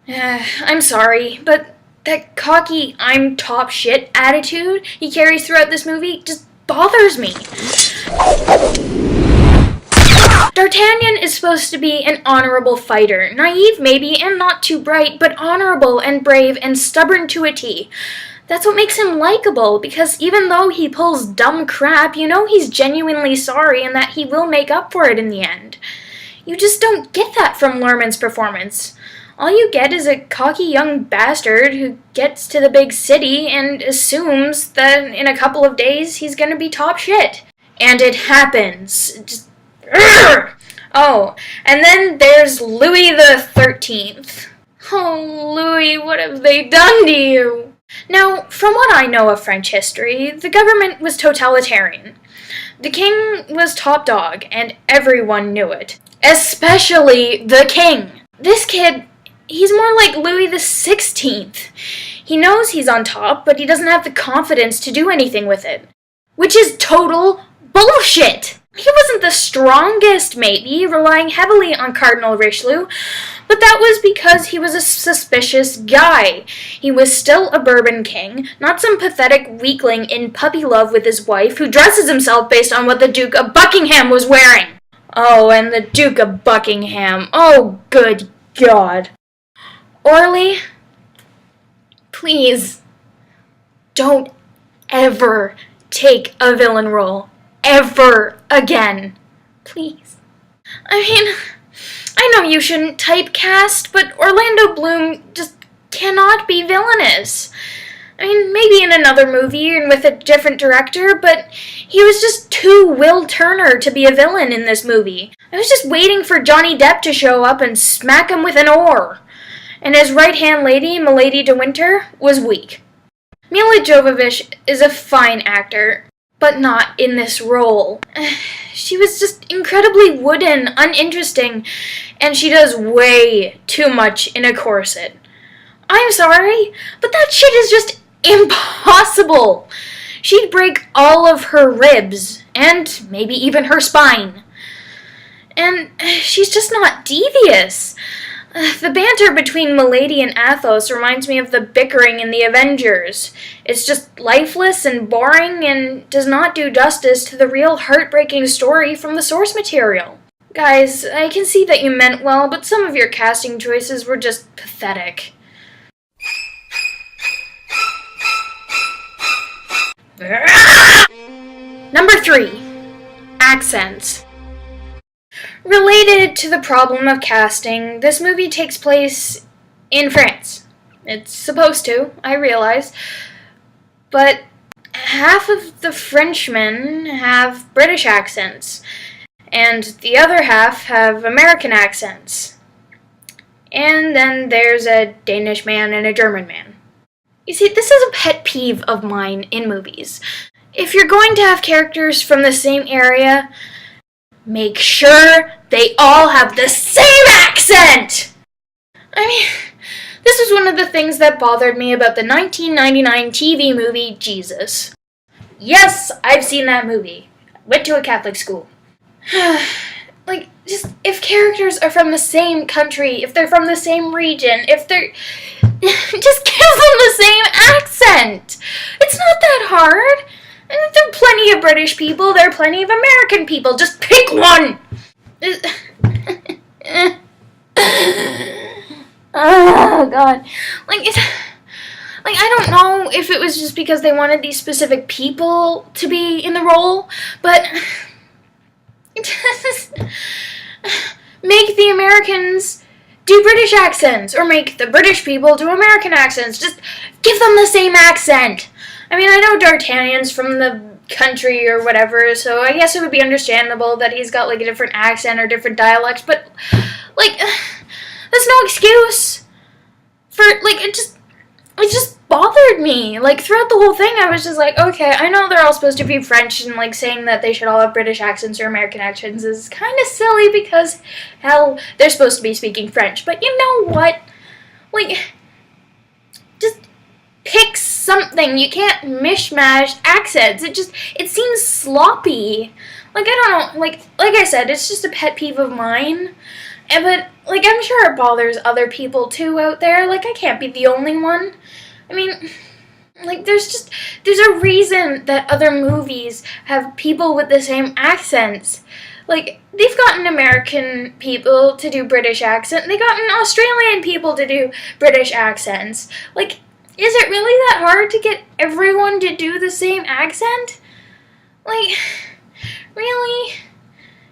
I'm sorry, but that cocky, I'm top shit attitude he carries throughout this movie just bothers me. D'Artagnan is supposed to be an honorable fighter, naive maybe and not too bright, but honorable and brave and stubborn to a T. That's what makes him likable, because even though he pulls dumb crap, you know he's genuinely sorry and that he will make up for it in the end. You just don't get that from Luhrmann's performance. All you get is a cocky young bastard who gets to the big city and assumes that in a couple of days he's gonna be top shit. And it happens. Just... Oh, and then there's Louis the 13th. Oh, Louis, what have they done to you? Now, from what I know of French history, the government was totalitarian. The king was top dog, and everyone knew it. Especially the king. This kid, he's more like Louis the 16th. He knows he's on top, but he doesn't have the confidence to do anything with it. Which is total bullshit! He wasn't the strongest, maybe, relying heavily on Cardinal Richelieu, but that was because he was a suspicious guy. He was still a Bourbon king, not some pathetic weakling in puppy love with his wife who dresses himself based on what the Duke of Buckingham was wearing. Oh, and the Duke of Buckingham. Oh, good God. Orly, please, don't ever take a villain role. Ever again. Please. I mean, I know you shouldn't typecast, but Orlando Bloom just cannot be villainous. I mean, maybe in another movie and with a different director, but he was just too Will Turner to be a villain in this movie. I was just waiting for Johnny Depp to show up and smack him with an oar. And his right-hand lady, Milady de Winter, was weak. Mila Jovovich is a fine actor, but not in this role. She was just incredibly wooden, uninteresting, and she does way too much in a corset. I'm sorry, but that shit is just impossible. She'd break all of her ribs, and maybe even her spine. And she's just not devious. The banter between Milady and Athos reminds me of the bickering in the Avengers. It's just lifeless and boring and does not do justice to the real heartbreaking story from the source material. Guys, I can see that you meant well, but some of your casting choices were just pathetic. Number 3. Accents. Related to the problem of casting, this movie takes place in France. It's supposed to, I realize. But half of the Frenchmen have British accents, and the other half have American accents. And then there's a Danish man and a German man. You see, this is a pet peeve of mine in movies. If you're going to have characters from the same area, make sure they all have the same accent! I mean, this was one of the things that bothered me about the 1999 TV movie Jesus. Yes, I've seen that movie. Went to a Catholic school. Like, just, if characters are from the same country, if they're from the same region, if they're... just give them the same accent! It's not that hard! And there are plenty of British people, there are plenty of American people. Just pick one! Oh, God. I don't know if it was just because they wanted these specific people to be in the role, but... just make the Americans do British accents, or make the British people do American accents. Just give them the same accent! I mean, I know D'Artagnan's from the country or whatever, so I guess it would be understandable that he's got, like, a different accent or different dialects, but, like, that's no excuse for, like, it just bothered me. Like, throughout the whole thing, I was just like, okay, I know they're all supposed to be French, and, like, saying that they should all have British accents or American accents is kind of silly because, hell, they're supposed to be speaking French, but you know what? Like, just pick something. You can't mishmash accents. It seems sloppy. Like, I don't know, like I said, it's just a pet peeve of mine. But Like, I'm sure it bothers other people too out there. Like, I can't be the only one. I mean, like, there's a reason that other movies have people with the same accents. Like, they've gotten American people to do British accent. They've gotten Australian people to do British accents. Like, is it really that hard to get everyone to do the same accent? Like, really?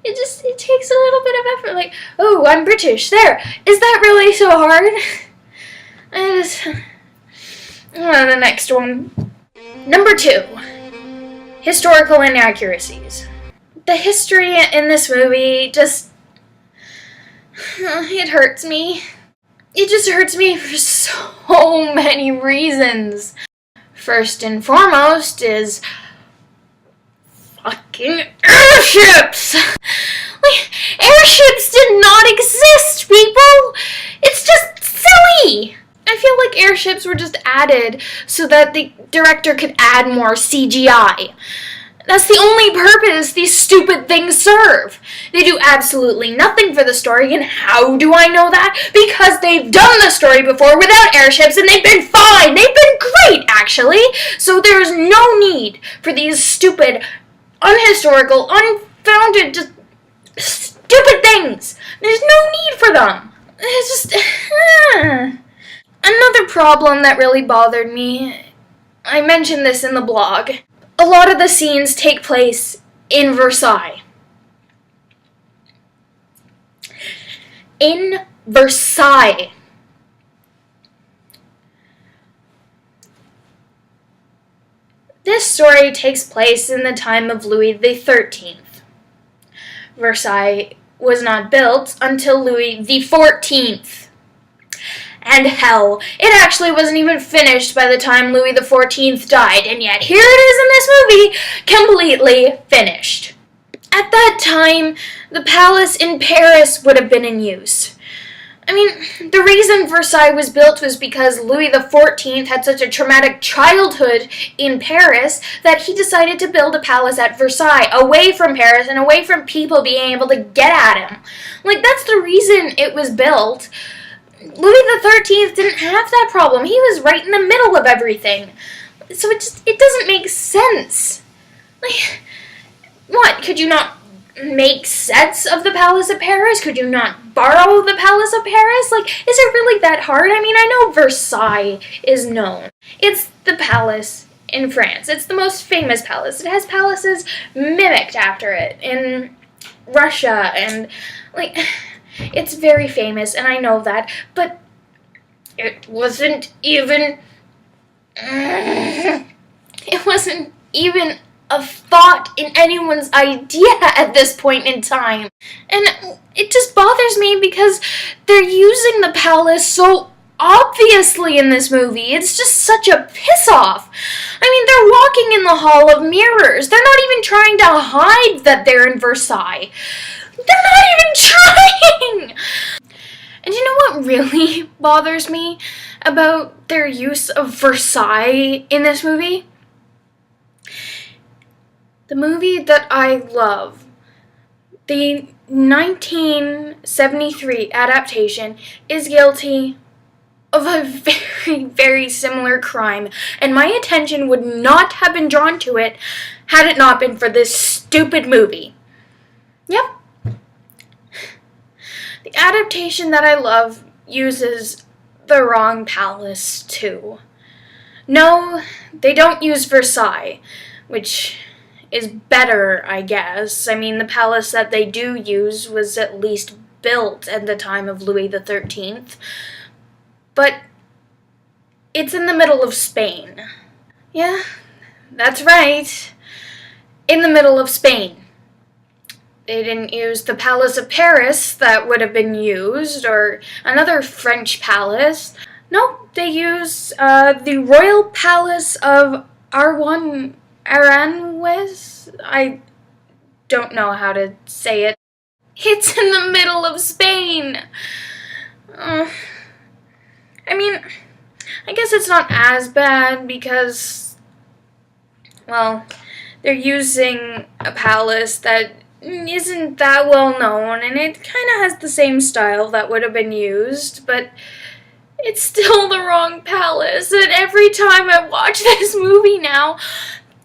It takes a little bit of effort. Like, oh, I'm British. There. Is that really so hard? The next one. Number 2. Historical inaccuracies. The history in this movie just... it hurts me. It just hurts me for so many reasons. First and foremost is... fucking airships! Like, airships did not exist, people! It's just silly! I feel like airships were just added so that the director could add more CGI. That's the only purpose these stupid things serve. They do absolutely nothing for the story, and how do I know that? Because they've done the story before without airships, and they've been fine! They've been great, actually! So there's no need for these stupid, unhistorical, unfounded, just stupid things! There's no need for them! It's just... Another problem that really bothered me, I mentioned this in the blog, a lot of the scenes take place in Versailles. In Versailles. This story takes place in the time of Louis XIII. Versailles was not built until Louis XIV. And hell, it actually wasn't even finished by the time Louis XIV died, and yet here it is in this movie, completely finished. At that time, the palace in Paris would have been in use. I mean, the reason Versailles was built was because Louis XIV had such a traumatic childhood in Paris that he decided to build a palace at Versailles, away from Paris and away from people being able to get at him. Like, that's the reason it was built. Louis XIII didn't have that problem. He was right in the middle of everything. So it doesn't make sense. Like, what? Could you not make sets of the Palace of Paris? Could you not borrow the Palace of Paris? Like, is it really that hard? I mean, I know Versailles is known. It's the palace in France. It's the most famous palace. It has palaces mimicked after it in Russia and, like... It's very famous, and I know that, but it wasn't even a thought in anyone's idea at this point in time. And it just bothers me because they're using the palace so obviously in this movie. It's just such a piss-off. I mean, they're walking in the Hall of Mirrors. They're not even trying to hide that they're in Versailles. They're not even trying! And you know what really bothers me about their use of Versailles in this movie? The movie that I love, the 1973 adaptation, is guilty of a very, very similar crime, and my attention would not have been drawn to it had it not been for this stupid movie. Yep. The adaptation that I love uses the wrong palace, too. No, they don't use Versailles, which is better, I guess. I mean, the palace that they do use was at least built at the time of Louis XIII. But it's in the middle of Spain. Yeah, that's right. In the middle of Spain. They didn't use the Palace of Paris that would have been used, or another French palace. No, they used the Royal Palace of Aranjuez. I don't know how to say it. It's in the middle of Spain. I mean, I guess it's not as bad because, well, they're using a palace that isn't that well known, and it kind of has the same style that would have been used, but it's still the wrong palace, and every time I watch this movie now,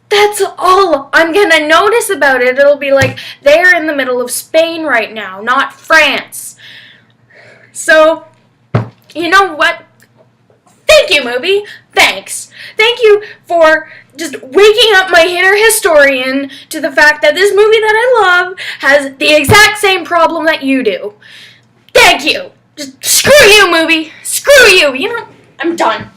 that's all I'm gonna notice about it. It'll be like, they're in the middle of Spain right now, not France. So, you know what? Thank you, movie. Thanks. Thank you for just waking up my inner historian to the fact that this movie that I love has the exact same problem that you do. Thank you. Just screw you, movie. Screw you. You know, I'm done.